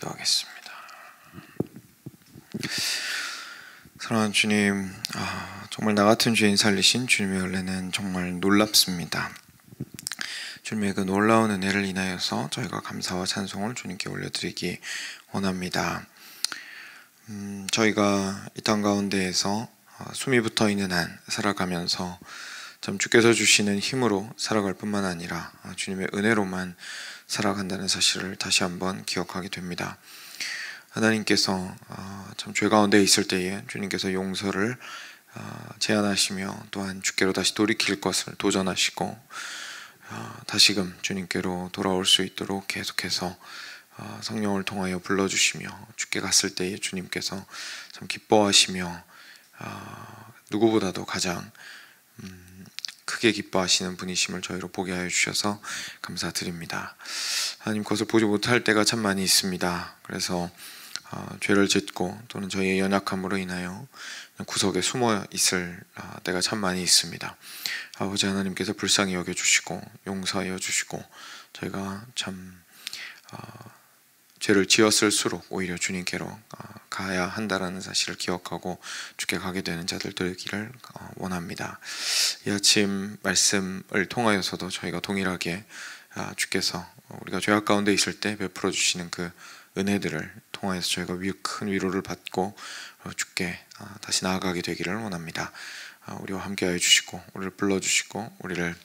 기도하겠습니다. 사랑하는 주님, 정말 나 같은 죄인 살리신 주님의 은혜는 정말 놀랍습니다. 주님의 그 놀라운 은혜를 인하여서 저희가 감사와 찬송을 주님께 올려드리기 원합니다. 저희가 이 땅 가운데에서 숨이 붙어있는 한 살아가면서 참 주께서 주시는 힘으로 살아갈 뿐만 아니라 주님의 은혜로만 살아간다는 사실을 다시 한번 기억하게 됩니다. 하나님께서 참 죄 가운데 있을 때에 주님께서 용서를 제안하시며 또한 주께로 다시 돌이킬 것을 도전하시고 다시금 주님께로 돌아올 수 있도록 계속해서 성령을 통하여 불러주시며 주께 갔을 때에 주님께서 참 기뻐하시며 누구보다도 가장 크게 기뻐하시는 분이심을 저희로 보게 하여 주셔서 감사드립니다. 하나님, 그것을 보지 못할 때가 참 많이 있습니다. 그래서 죄를 짓고 또는 저희의 연약함으로 인하여 구석에 숨어 있을 때가 참 많이 있습니다. 아버지 하나님께서 불쌍히 여겨주시고 용서하여 주시고 저희가 참 죄를 지었을수록 오히려 주님께로 가야 한다라는 사실을 기억하고 주께 가게 되는 자들 되기를 원합니다. 이 아침 말씀을 통하여서도 저희가 동일하게 주께서 우리가 죄악 가운데 있을 때 베풀어 주시는 그 은혜들을 통하여서 저희가 큰 위로를 받고 주께 다시 나아가게 되기를 원합니다. 우리와 함께하여 주시고 우리를 불러주시고 우리를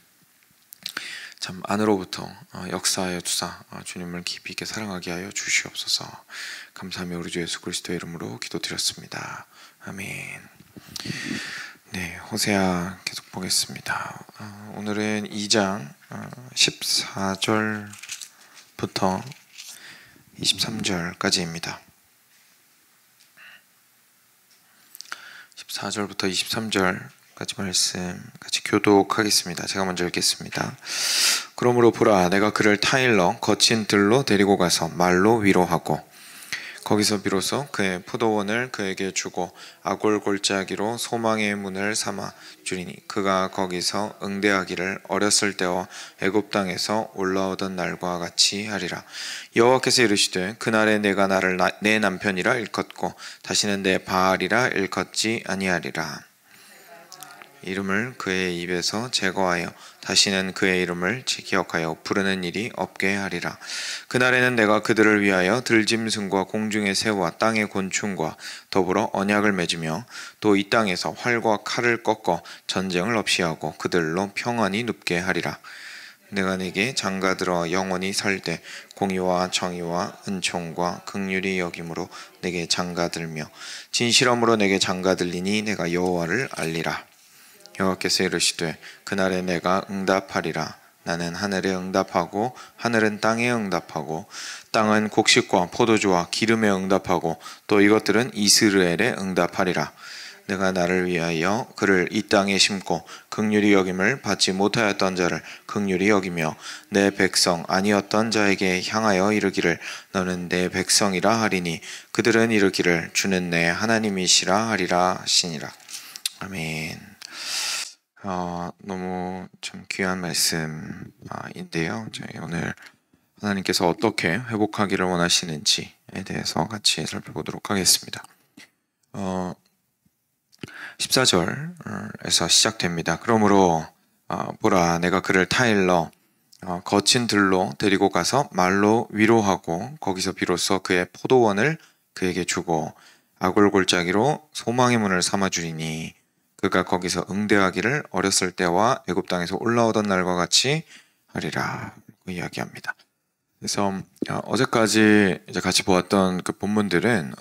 참 안으로부터 역사하여 주사 주님을 깊이 있게 사랑하게 하여 주시옵소서. 감사하며 우리 주 예수 그리스도의 이름으로 기도드렸습니다. 아멘. 네, 호세아 계속 보겠습니다. 오늘은 2장 14절부터 23절까지입니다. 14절부터 23절까지 말씀 같이 교독하겠습니다. 제가 먼저 읽겠습니다. 그러므로 보라, 내가 그를 타일러 거친 들로 데리고 가서 말로 위로하고 거기서 비로소 그의 포도원을 그에게 주고 아골 골짜기로 소망의 문을 삼아 주리니 그가 거기서 응대하기를 어렸을 때와 애굽 땅에서 올라오던 날과 같이 하리라. 여호와께서 이르시되 그날에 내가 나를 내 남편이라 일컫고 다시는 내 바알이라 일컫지 아니하리라. 이름을 그의 입에서 제거하여 다시는 그의 이름을 기억하여 부르는 일이 없게 하리라. 그날에는 내가 그들을 위하여 들짐승과 공중의 새와 땅의 곤충과 더불어 언약을 맺으며 또 이 땅에서 활과 칼을 꺾어 전쟁을 없이 하고 그들로 평안히 눕게 하리라. 내가 네게 장가들어 영원히 살되 공의와 정의와 은총과 긍휼이 여김으로 내게 장가들며 진실함으로 내게 장가들리니 내가 여호와를 알리라. 여호와께서 이르시되 그날에 내가 응답하리라. 나는 하늘에 응답하고 하늘은 땅에 응답하고 땅은 곡식과 포도주와 기름에 응답하고 또 이것들은 이스라엘에 응답하리라. 내가 나를 위하여 그를 이 땅에 심고 긍휼히 여김을 받지 못하였던 자를 긍휼히 여기며 내 백성 아니었던 자에게 향하여 이르기를 너는 내 백성이라 하리니 그들은 이르기를 주는 내 하나님이시라 하리라 하시니라. 아멘. 너무 참 귀한 말씀인데요. 저희 오늘 하나님께서 어떻게 회복하기를 원하시는지에 대해서 같이 살펴보도록 하겠습니다. 14절에서 시작됩니다. 그러므로 보라, 내가 그를 타일러 거친 들로 데리고 가서 말로 위로하고 거기서 비로소 그의 포도원을 그에게 주고 아골 골짜기로 소망의 문을 삼아 주리니 그가 거기서 응대하기를 어렸을 때와 애굽 땅에서 올라오던 날과 같이 하리라 이야기합니다. 그래서 어제까지 이제 같이 보았던 그 본문들은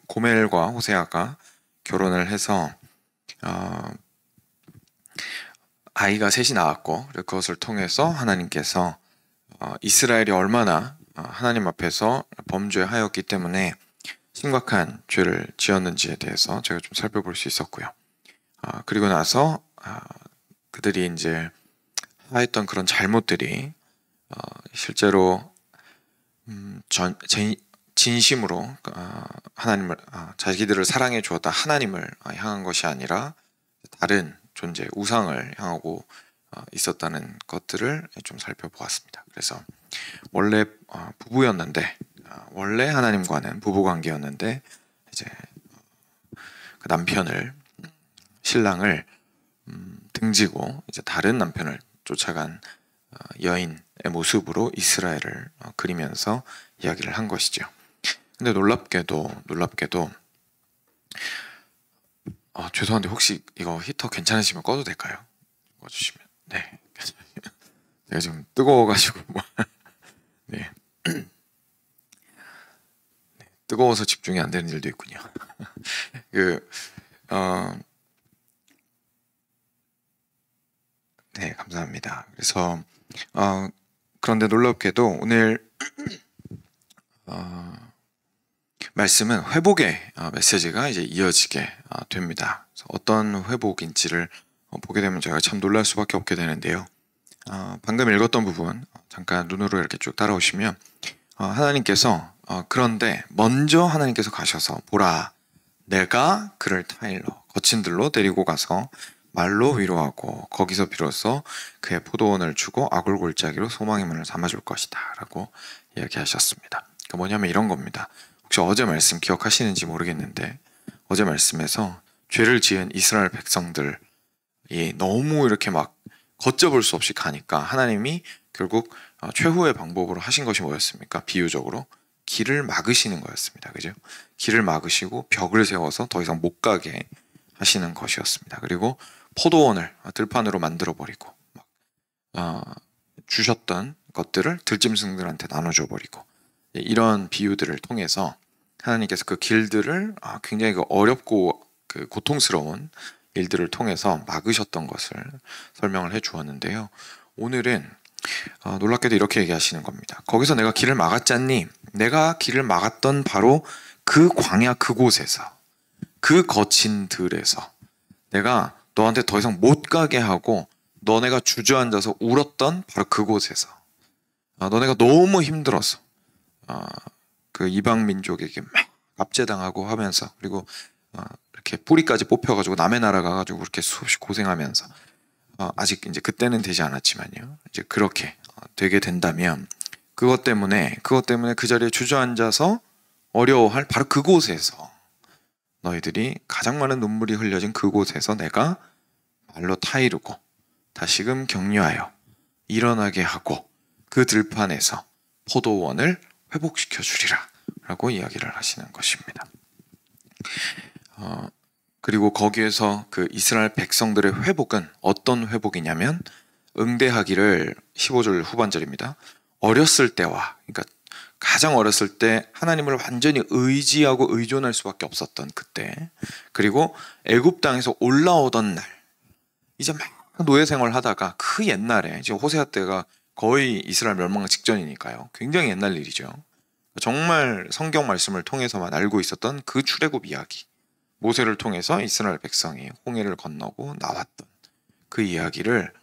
고멜과 호세아가 결혼을 해서 아이가 셋이 나왔고 그것을 통해서 하나님께서 이스라엘이 얼마나 하나님 앞에서 범죄하였기 때문에 심각한 죄를 지었는지에 대해서 제가 좀 살펴볼 수 있었고요. 그리고 나서 그들이 이제 하였던 그런 잘못들이 실제로 진심으로 하나님을 자기들을 사랑해 주었다 하나님을 향한 것이 아니라 다른 존재 우상을 향하고 있었다는 것들을 좀 살펴보았습니다. 그래서 원래 부부였는데 원래 하나님과는 부부 관계였는데 이제 그 남편을 신랑을 등지고 이제 다른 남편을 쫓아간 여인의 모습으로 이스라엘을 그리면서 이야기를 한 것이죠. 근데 놀랍게도 죄송한데 혹시 이거 히터 괜찮으시면 꺼도 될까요? 꺼주시면. 네. 제가 지금 뜨거워가지고 네. 뜨거워서 집중이 안 되는 일도 있군요. 네, 감사합니다. 그래서 그런데 놀랍게도 오늘 말씀은 회복의 메시지가 이제 이어지게 됩니다. 어떤 회복인지를 보게 되면 제가 참 놀랄 수밖에 없게 되는데요. 방금 읽었던 부분 잠깐 눈으로 이렇게 쭉 따라오시면 하나님께서 그런데 먼저 하나님께서 가셔서 보라 내가 그를 타일러 거친 들로 데리고 가서 말로 위로하고 거기서 비로소 그의 포도원을 주고 아굴 골짜기로 소망의 문을 삼아줄 것이다 라고 이야기하셨습니다. 그러니까 뭐냐면 이런 겁니다. 혹시 어제 말씀 기억하시는지 모르겠는데 어제 말씀에서 죄를 지은 이스라엘 백성들이 너무 이렇게 막 걷잡을 수 없이 가니까 하나님이 결국 최후의 방법으로 하신 것이 뭐였습니까? 비유적으로 길을 막으시는 거였습니다. 그죠? 길을 막으시고 벽을 세워서 더 이상 못 가게 하시는 것이었습니다. 그리고 포도원을 들판으로 만들어버리고 주셨던 것들을 들짐승들한테 나눠줘 버리고 이런 비유들을 통해서 하나님께서 그 길들을 굉장히 어렵고 고통스러운 일들을 통해서 막으셨던 것을 설명을 해 주었는데요. 오늘은 놀랍게도 이렇게 얘기하시는 겁니다. 거기서 내가 길을 막았잖니? 내가 길을 막았던 바로 그 광야 그곳에서 그 거친 들에서 내가 너한테 더 이상 못 가게 하고 너네가 주저앉아서 울었던 바로 그곳에서 너네가 너무 힘들었어. 그 이방 민족에게 막 압제당하고 하면서 그리고 이렇게 뿌리까지 뽑혀가지고 남의 나라 가가지고 그렇게 수없이 고생하면서 아직 이제 그때는 되지 않았지만요. 이제 그렇게 되게 된다면 그것 때문에 그 자리에 주저앉아서 어려워할 바로 그곳에서 너희들이 가장 많은 눈물이 흘려진 그곳에서 내가 말로 타이르고 다시금 격려하여 일어나게 하고 그 들판에서 포도원을 회복시켜 주리라 라고 이야기를 하시는 것입니다. 그리고 거기에서 그 이스라엘 백성들의 회복은 어떤 회복이냐면 응대하기를 15절 후반절입니다. 어렸을 때와 그러니까 가장 어렸을 때 하나님을 완전히 의지하고 의존할 수밖에 없었던 그때 그리고 애굽 땅에서 올라오던 날 이제 막 노예 생활 하다가 그 옛날에 이제 호세아 때가 거의 이스라엘 멸망 직전이니까요. 굉장히 옛날 일이죠. 정말 성경 말씀을 통해서만 알고 있었던 그 출애굽 이야기 모세를 통해서 이스라엘 백성이 홍해를 건너고 나왔던 그 이야기를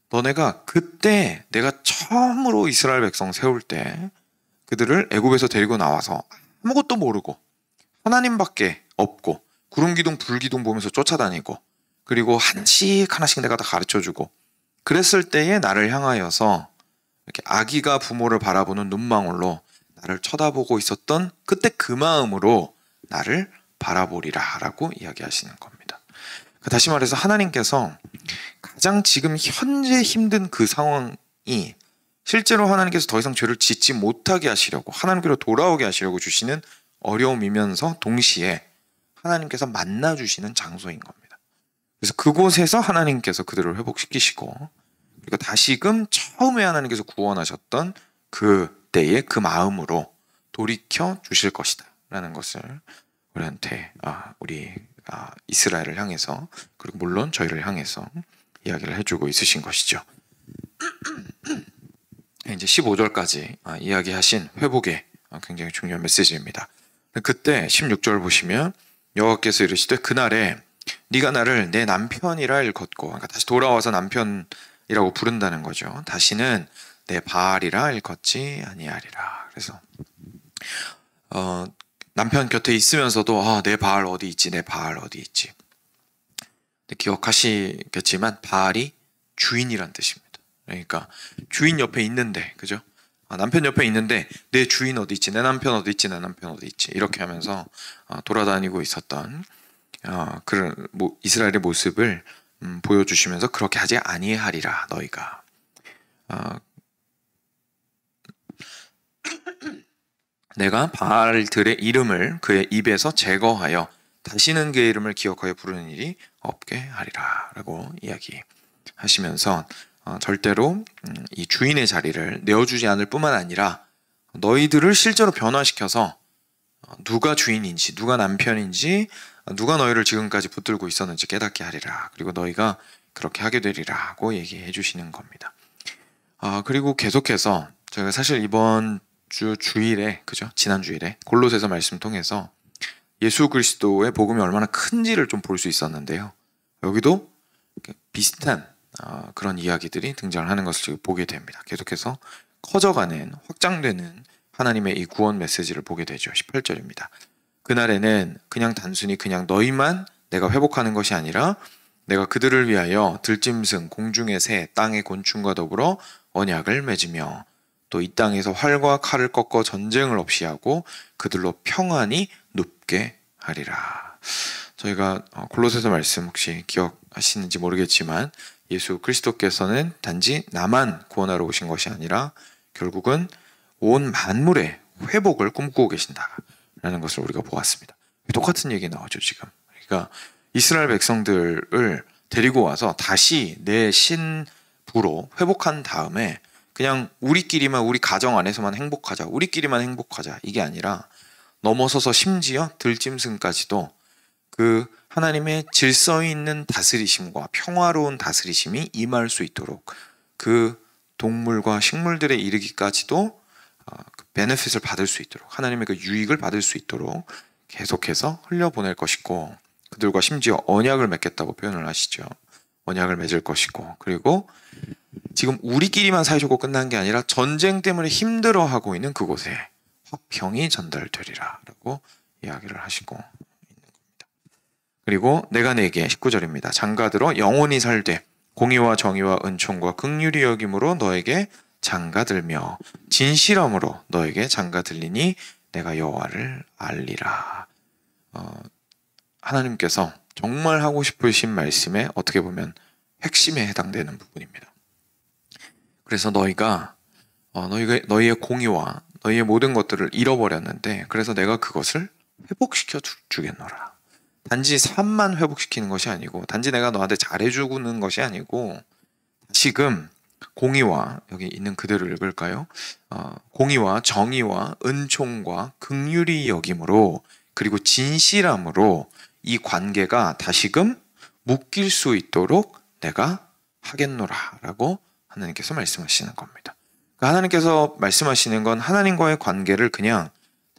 너네가 그때 내가 처음으로 이스라엘 백성 세울 때 그들을 애굽에서 데리고 나와서 아무것도 모르고 하나님밖에 없고 구름기둥 불기둥 보면서 쫓아다니고 그리고 하나씩 내가 다 가르쳐주고 그랬을 때에 나를 향하여서 이렇게 아기가 부모를 바라보는 눈망울로 나를 쳐다보고 있었던 그때 그 마음으로 나를 바라보리라 라고 이야기하시는 겁니다. 다시 말해서 하나님께서 가장 지금 현재 힘든 그 상황이 실제로 하나님께서 더 이상 죄를 짓지 못하게 하시려고 하나님께로 돌아오게 하시려고 주시는 어려움이면서 동시에 하나님께서 만나주시는 장소인 겁니다. 그래서 그곳에서 하나님께서 그들을 회복시키시고 그리고 다시금 처음에 하나님께서 구원하셨던 그때의 그 마음으로 돌이켜 주실 것이다 라는 것을 우리한테 우리 이스라엘을 향해서 그리고 물론 저희를 향해서 이야기를 해주고 있으신 것이죠. 이제 15절까지 이야기하신 회복의 굉장히 중요한 메시지입니다. 그때 16절 보시면 여호와께서 이르시되 그날에 네가 나를 내 남편이라 일컫고 그러니까 다시 돌아와서 남편이라고 부른다는 거죠. 다시는 내 바알이라 일컫지 아니하리라. 그래서 남편 곁에 있으면서도 내 바알 어디 있지? 내 바알 어디 있지? 기억하시겠지만 바알이 주인이란 뜻입니다. 그러니까 주인 옆에 있는데 그죠? 남편 옆에 있는데 내 주인 어디 있지? 내 남편 어디 있지? 내 남편 어디 있지? 이렇게 하면서 돌아다니고 있었던 그런 이스라엘의 모습을 보여주시면서 그렇게 하지 아니하리라 너희가. 내가 바알들의 이름을 그의 입에서 제거하여 다시는 그의 이름을 기억하여 부르는 일이 없게 하리라 라고 이야기하시면서 절대로 이 주인의 자리를 내어주지 않을 뿐만 아니라 너희들을 실제로 변화시켜서 누가 주인인지 누가 남편인지 누가 너희를 지금까지 붙들고 있었는지 깨닫게 하리라. 그리고 너희가 그렇게 하게 되리라고 얘기해 주시는 겁니다. 그리고 계속해서 제가 사실 이번 주 주일에 지난 주일에 골로새서 말씀 통해서 예수 그리스도의 복음이 얼마나 큰지를 좀 볼 수 있었는데요. 여기도 비슷한 그런 이야기들이 등장을 하는 것을 지금 보게 됩니다. 계속해서 커져가는 확장되는 하나님의 이 구원 메시지를 보게 되죠. 18절입니다. 그날에는 그냥 단순히 그냥 너희만 내가 회복하는 것이 아니라 내가 그들을 위하여 들짐승, 공중의 새, 땅의 곤충과 더불어 언약을 맺으며 또 이 땅에서 활과 칼을 꺾어 전쟁을 없이 하고 그들로 평안히 눕게 하리라. 저희가 골로새서 말씀 혹시 기억하시는지 모르겠지만 예수 그리스도께서는 단지 나만 구원하러 오신 것이 아니라 결국은 온 만물의 회복을 꿈꾸고 계신다라는 것을 우리가 보았습니다. 똑같은 얘기 나오죠 지금. 그러니까 이스라엘 백성들을 데리고 와서 다시 내 신부로 회복한 다음에 그냥 우리끼리만 우리 가정 안에서만 행복하자, 우리끼리만 행복하자 이게 아니라 넘어서서 심지어 들짐승까지도 그 하나님의 질서 있는 다스리심과 평화로운 다스리심이 임할 수 있도록 그 동물과 식물들에 이르기까지도 그 베네핏을 받을 수 있도록 하나님의 그 유익을 받을 수 있도록 계속해서 흘려보낼 것이고 그들과 심지어 언약을 맺겠다고 표현을 하시죠. 언약을 맺을 것이고 그리고 지금 우리끼리만 사이좋고 끝난 게 아니라 전쟁 때문에 힘들어하고 있는 그곳에 화평이 전달되리라 라고 이야기를 하시고 있는 겁니다. 그리고 내가 내게 19절입니다. 장가들어 영원히 살되 공의와 정의와 은총과 긍휼히 여김으로 너에게 장가들며 진실함으로 너에게 장가들리니 내가 여호와를 알리라. 하나님께서 정말 하고 싶으신 말씀에 어떻게 보면 핵심에 해당되는 부분입니다. 그래서 너희가 너희의 공의와 너희의 모든 것들을 잃어버렸는데 그래서 내가 그것을 회복시켜 주겠노라. 단지 삶만 회복시키는 것이 아니고 단지 내가 너한테 잘해주는 것이 아니고 지금 공의와 여기 있는 그대로 읽을까요? 공의와 정의와 은총과 긍휼히 여김으로 그리고 진실함으로 이 관계가 다시금 묶일 수 있도록 내가 하겠노라 라고 하나님께서 말씀하시는 겁니다. 그러니까 하나님께서 말씀하시는 건 하나님과의 관계를 그냥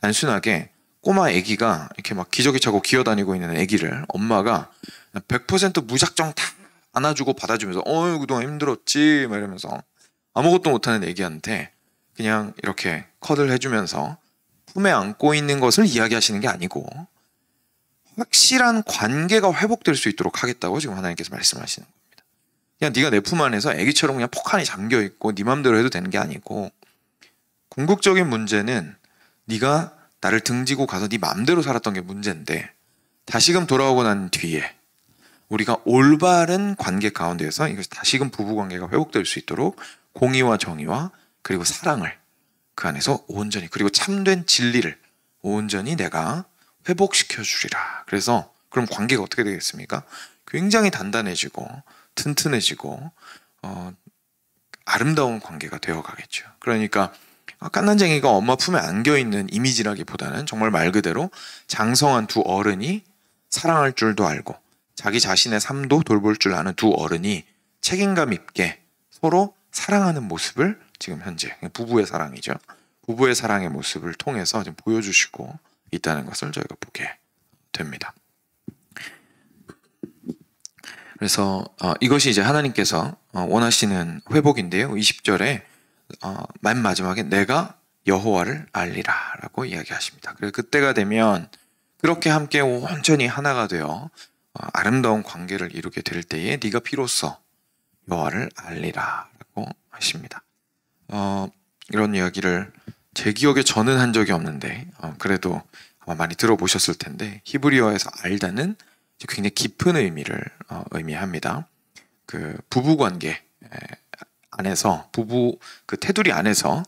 단순하게 꼬마 아기가 이렇게 막 기저귀 차고 기어다니고 있는 아기를 엄마가 100% 무작정 다 안아주고 받아주면서 그동안 힘들었지 막 이러면서 아무것도 못하는 아기한테 그냥 이렇게 컷을 해주면서 품에 안고 있는 것을 이야기하시는 게 아니고 확실한 관계가 회복될 수 있도록 하겠다고 지금 하나님께서 말씀하시는 겁니다. 그냥 네가 내 품 안에서 아기처럼 그냥 폭한이 잠겨있고 네 맘대로 해도 되는 게 아니고 궁극적인 문제는 네가 나를 등지고 가서 네 맘대로 살았던 게 문제인데 다시금 돌아오고 난 뒤에 우리가 올바른 관계 가운데에서 이것이 다시금 부부관계가 회복될 수 있도록 공의와 정의와 그리고 사랑을 그 안에서 온전히 그리고 참된 진리를 온전히 내가 회복시켜 주리라. 그래서 그럼 관계가 어떻게 되겠습니까? 굉장히 단단해지고 튼튼해지고 아름다운 관계가 되어가겠죠. 그러니까 깐난쟁이가 엄마 품에 안겨있는 이미지라기보다는 정말 말 그대로 장성한 두 어른이 사랑할 줄도 알고 자기 자신의 삶도 돌볼 줄 아는 두 어른이 책임감 있게 서로 사랑하는 모습을 지금 현재 부부의 사랑이죠. 부부의 사랑의 모습을 통해서 지금 보여주시고 있다는 것을 저희가 보게 됩니다. 그래서 이것이 이제 하나님께서 원하시는 회복인데요. 20절에 맨 마지막에 내가 여호와를 알리라 라고 이야기하십니다. 그래서 그때가 되면 그렇게 함께 온전히 하나가 되어 아름다운 관계를 이루게 될 때에 네가 비로소 여호와를 알리라 라고 하십니다. 이런 이야기를 제 기억에 저는 한 적이 없는데 그래도 아마 많이 들어보셨을 텐데 히브리어에서 알다는 굉장히 깊은 의미를 의미합니다. 그 부부관계 안에서 부부 그 테두리 안에서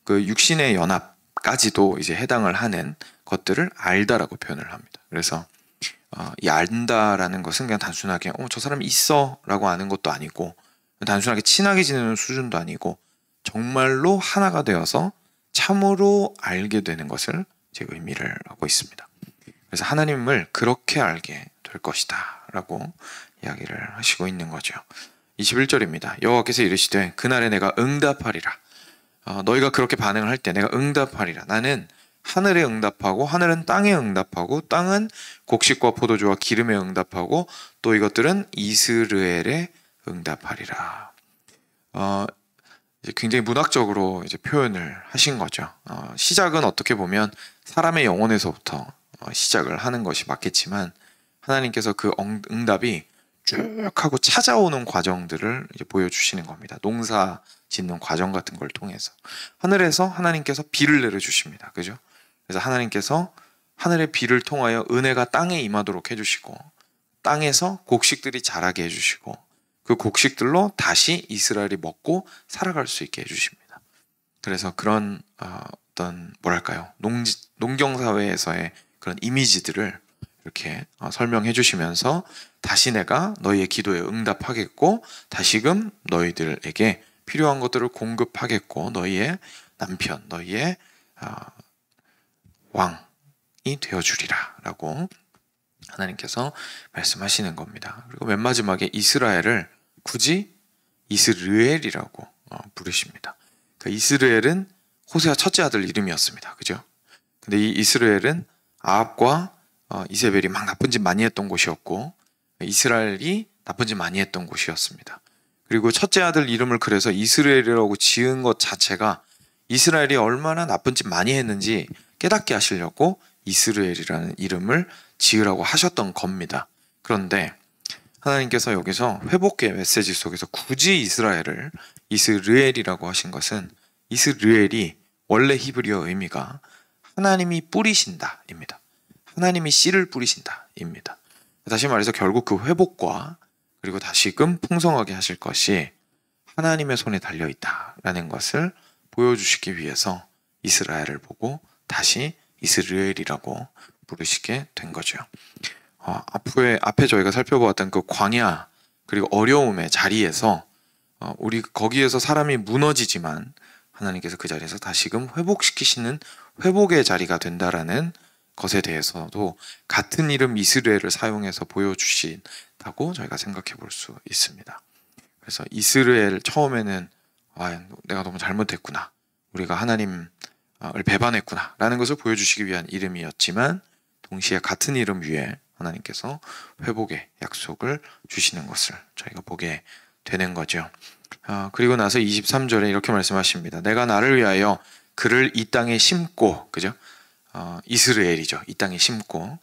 그 육신의 연합까지도 이제 해당을 하는 것들을 알다라고 표현을 합니다. 그래서 이 안다라는 것은 그냥 단순하게 저 사람이 있어라고 아는 것도 아니고 단순하게 친하게 지내는 수준도 아니고 정말로 하나가 되어서 참으로 알게 되는 것을 제 의미를 하고 있습니다. 그래서 하나님을 그렇게 알게 될 것이다 라고 이야기를 하시고 있는 거죠. 21절입니다. 여호와께서 이르시되 그날에 내가 응답하리라. 너희가 그렇게 반응을 할 때 내가 응답하리라. 나는 하늘에 응답하고 하늘은 땅에 응답하고 땅은 곡식과 포도주와 기름에 응답하고 또 이것들은 이스라엘에 응답하리라. 이제 굉장히 문학적으로 이제 표현을 하신 거죠. 시작은 어떻게 보면 사람의 영혼에서부터 시작을 하는 것이 맞겠지만 하나님께서 그 응답이 쭉 하고 찾아오는 과정들을 이제 보여주시는 겁니다. 농사 짓는 과정 같은 걸 통해서 하늘에서 하나님께서 비를 내려주십니다. 그죠? 그래서 하나님께서 하늘의 비를 통하여 은혜가 땅에 임하도록 해주시고 땅에서 곡식들이 자라게 해주시고 그 곡식들로 다시 이스라엘이 먹고 살아갈 수 있게 해주십니다. 그래서 그런 어떤 뭐랄까요 농경사회에서의 그런 이미지들을 이렇게 설명해 주시면서 다시 내가 너희의 기도에 응답하겠고 다시금 너희들에게 필요한 것들을 공급하겠고 너희의 남편, 너희의 왕이 되어주리라 라고 하나님께서 말씀하시는 겁니다. 그리고 맨 마지막에 이스라엘을 굳이 이스르엘이라고 부르십니다. 그러니까 이스라엘은 호세아 첫째 아들 이름이었습니다. 그죠? 근데 이 이스라엘은 아합과 이세벨이 막 나쁜 짓 많이 했던 곳이었고 이스라엘이 나쁜 짓 많이 했던 곳이었습니다. 그리고 첫째 아들 이름을 그래서 이스라엘이라고 지은 것 자체가 이스라엘이 얼마나 나쁜 짓 많이 했는지 깨닫게 하시려고 이스라엘이라는 이름을 지으라고 하셨던 겁니다. 그런데 하나님께서 여기서 회복의 메시지 속에서 굳이 이스라엘을 이스르엘이라고 하신 것은 이스르엘이 원래 히브리어 의미가 하나님이 뿌리신다 입니다. 하나님이 씨를 뿌리신다 입니다. 다시 말해서 결국 그 회복과 그리고 다시금 풍성하게 하실 것이 하나님의 손에 달려있다라는 것을 보여주시기 위해서 이스라엘을 보고 다시 이스라엘이라고 부르시게 된 거죠. 앞에 저희가 살펴보았던 그 광야 그리고 어려움의 자리에서 우리 거기에서 사람이 무너지지만 하나님께서 그 자리에서 다시금 회복시키시는 회복의 자리가 된다라는 것에 대해서도 같은 이름 이스라엘을 사용해서 보여주신다고 저희가 생각해 볼 수 있습니다. 그래서 이스라엘 처음에는 내가 너무 잘못했구나, 우리가 하나님을 배반했구나 라는 것을 보여주시기 위한 이름이었지만 동시에 같은 이름 위에 하나님께서 회복의 약속을 주시는 것을 저희가 보게 되는 거죠. 그리고 나서 23절에 이렇게 말씀하십니다. 내가 나를 위하여 그를 이 땅에 심고, 그죠? 이스라엘이죠. 이 땅에 심고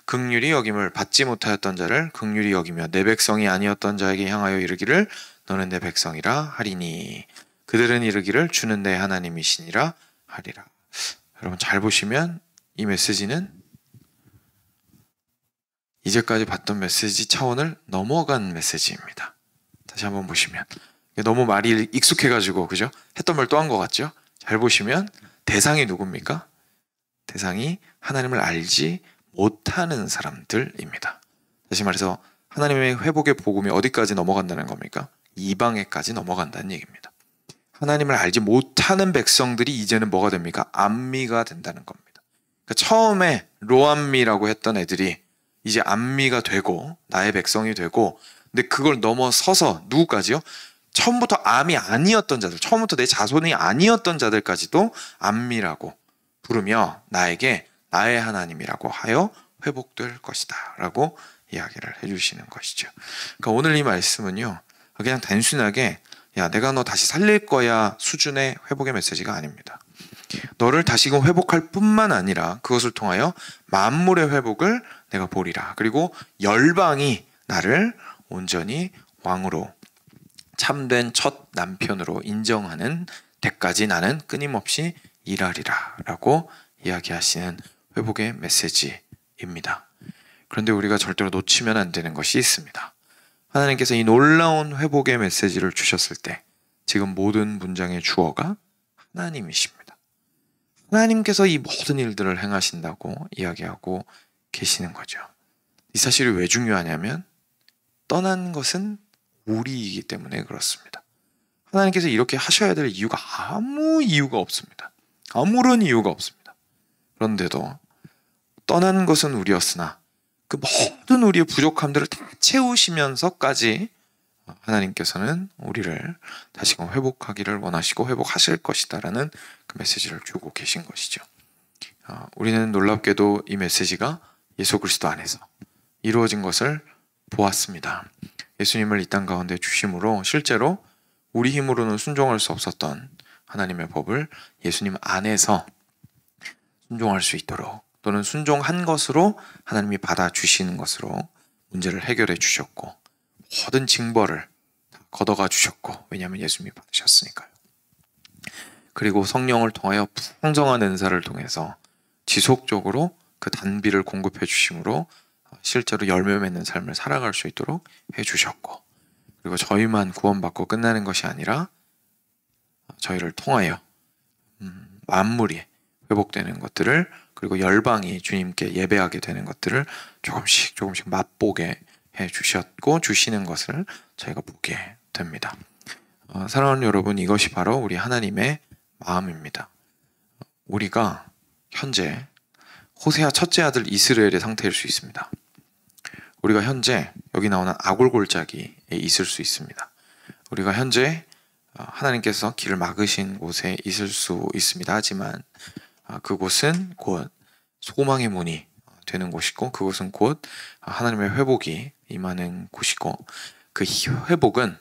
긍휼히 여김을 받지 못하였던 자를 긍휼히 여기며 내 백성이 아니었던 자에게 향하여 이르기를 너는 내 백성이라 하리니 그들은 이르기를 주는 내 하나님이시니라 하리라. 여러분 잘 보시면 이 메시지는 이제까지 봤던 메시지 차원을 넘어간 메시지입니다. 다시 한번 보시면 너무 말이 익숙해가지고 그죠? 했던 말 또 한 것 같죠? 잘 보시면 대상이 누굽니까? 대상이 하나님을 알지 못하는 사람들입니다. 다시 말해서 하나님의 회복의 복음이 어디까지 넘어간다는 겁니까? 이방에까지 넘어간다는 얘기입니다. 하나님을 알지 못하는 백성들이 이제는 뭐가 됩니까? 암미가 된다는 겁니다. 그러니까 처음에 로암미라고 했던 애들이 이제 암미가 되고 나의 백성이 되고, 근데 그걸 넘어서서 누구까지요? 처음부터 암이 아니었던 자들, 처음부터 내 자손이 아니었던 자들까지도 암미라고 부르며 나에게 나의 하나님이라고 하여 회복될 것이다 라고 이야기를 해주시는 것이죠. 그러니까 오늘 이 말씀은요 그냥 단순하게 야 내가 너 다시 살릴 거야 수준의 회복의 메시지가 아닙니다. 너를 다시금 회복할 뿐만 아니라 그것을 통하여 만물의 회복을 내가 보리라. 그리고 열방이 나를 온전히 왕으로 참된 첫 남편으로 인정하는 때까지 나는 끊임없이 일하리라 라고 이야기하시는 회복의 메시지입니다. 그런데 우리가 절대로 놓치면 안 되는 것이 있습니다. 하나님께서 이 놀라운 회복의 메시지를 주셨을 때 지금 모든 문장의 주어가 하나님이십니다. 하나님께서 이 모든 일들을 행하신다고 이야기하고 계시는 거죠. 이 사실이 왜 중요하냐면 떠난 것은 우리이기 때문에 그렇습니다. 하나님께서 이렇게 하셔야 될 이유가 아무 이유가 없습니다. 아무런 이유가 없습니다. 그런데도 떠난 것은 우리였으나 그 모든 우리의 부족함들을 다 채우시면서까지 하나님께서는 우리를 다시금 회복하기를 원하시고 회복하실 것이다라는 그 메시지를 주고 계신 것이죠. 우리는 놀랍게도 이 메시지가 예수 그리스도 안에서 이루어진 것을 보았습니다. 예수님을 이 땅 가운데 주심으로 실제로 우리 힘으로는 순종할 수 없었던 하나님의 법을 예수님 안에서 순종할 수 있도록 또는 순종한 것으로 하나님이 받아주시는 것으로 문제를 해결해 주셨고 모든 징벌을 걷어가 주셨고 왜냐하면 예수님이 받으셨으니까요. 그리고 성령을 통하여 풍성한 은사를 통해서 지속적으로 그 단비를 공급해 주심으로 실제로 열매 맺는 삶을 살아갈 수 있도록 해주셨고 그리고 저희만 구원받고 끝나는 것이 아니라 저희를 통하여 만물이 회복되는 것들을 그리고 열방이 주님께 예배하게 되는 것들을 조금씩 맛보게 해주셨고 주시는 것을 저희가 보게 됩니다. 사랑하는 여러분, 이것이 바로 우리 하나님의 마음입니다. 우리가 현재 호세아 첫째 아들 이스라엘의 상태일 수 있습니다. 우리가 현재 여기 나오는 아골골짜기에 있을 수 있습니다. 우리가 현재 하나님께서 길을 막으신 곳에 있을 수 있습니다. 하지만 그곳은 곧 소망의 문이 되는 곳이고 그곳은 곧 하나님의 회복이 임하는 곳이고 그 회복은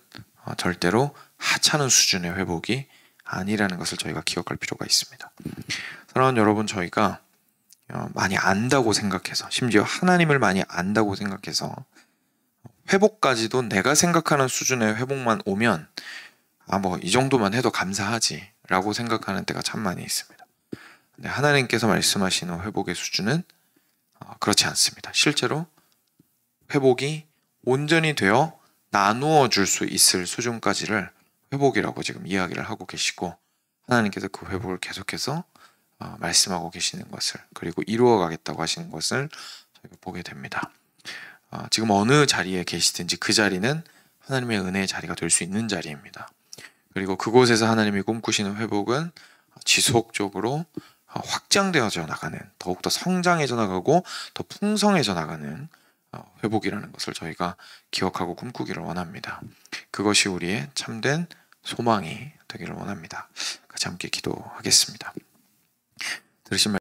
절대로 하찮은 수준의 회복이 아니라는 것을 저희가 기억할 필요가 있습니다. 사랑하는 여러분, 저희가 많이 안다고 생각해서 심지어 하나님을 많이 안다고 생각해서 회복까지도 내가 생각하는 수준의 회복만 오면 뭐 이 정도만 해도 감사하지 라고 생각하는 때가 참 많이 있습니다. 근데 하나님께서 말씀하시는 회복의 수준은 그렇지 않습니다. 실제로 회복이 온전히 되어 나누어 줄 수 있을 수준까지를 회복이라고 지금 이야기를 하고 계시고 하나님께서 그 회복을 계속해서 말씀하고 계시는 것을 그리고 이루어 가겠다고 하시는 것을 저희가 보게 됩니다. 지금 어느 자리에 계시든지 그 자리는 하나님의 은혜의 자리가 될 수 있는 자리입니다. 그리고 그곳에서 하나님이 꿈꾸시는 회복은 지속적으로 확장되어져 나가는, 더욱더 성장해져 나가고 더 풍성해져 나가는 회복이라는 것을 저희가 기억하고 꿈꾸기를 원합니다. 그것이 우리의 참된 소망이 되기를 원합니다. 같이 함께 기도하겠습니다. 들으신